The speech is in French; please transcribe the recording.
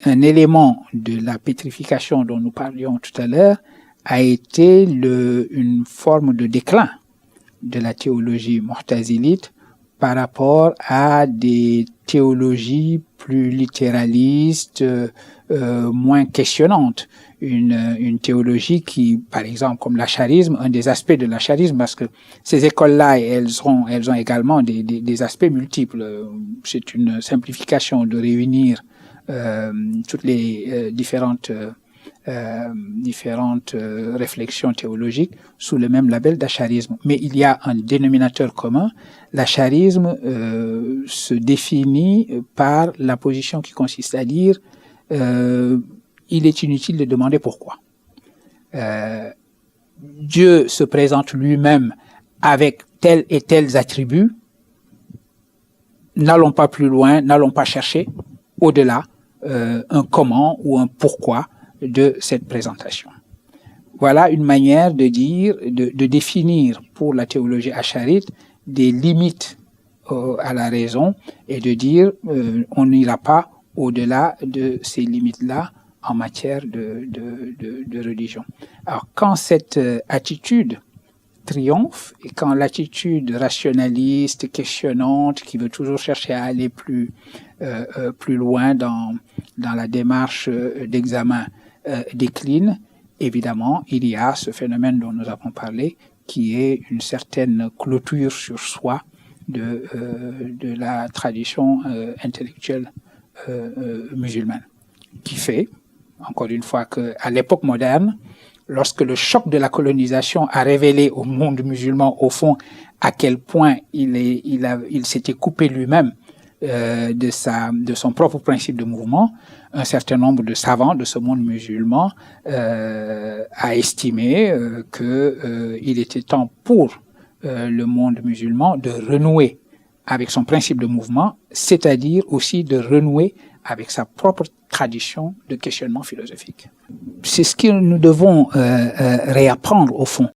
un élément de la pétrification dont nous parlions tout à l'heure a été une forme de déclin de la théologie mu'tazilite par rapport à des théologies plus littéralistes, moins questionnantes. Une théologie qui, par exemple, comme l'acharisme, un des aspects de l'acharisme, parce que ces écoles-là, elles ont également des aspects multiples. C'est une simplification de réunir toutes les différentes réflexions théologiques sous le même label d'acharisme. Mais il y a un dénominateur commun. L'acharisme se définit par la position qui consiste à dire il est inutile de demander pourquoi. Dieu se présente lui-même avec tels et tels attributs. N'allons pas plus loin, n'allons pas chercher au-delà un comment ou un pourquoi de cette présentation. Voilà une manière de dire, de définir pour la théologie acharite des limites à la raison et de dire on n'ira pas au-delà de ces limites-là en matière de religion. Alors quand cette attitude triomphe et quand l'attitude rationaliste, questionnante, qui veut toujours chercher à aller plus loin dans la démarche d'examen décline, évidemment, il y a ce phénomène dont nous avons parlé, qui est une certaine clôture sur soi de la tradition intellectuelle musulmane, qui fait, encore une fois, qu'à l'époque moderne, lorsque le choc de la colonisation a révélé au monde musulman, au fond, à quel point il s'était coupé lui-même de son propre principe de mouvement, un certain nombre de savants de ce monde musulman a estimé qu'il était temps pour le monde musulman de renouer avec son principe de mouvement, c'est-à-dire aussi de renouer avec sa propre tradition de questionnement philosophique. C'est ce que nous devons réapprendre au fond.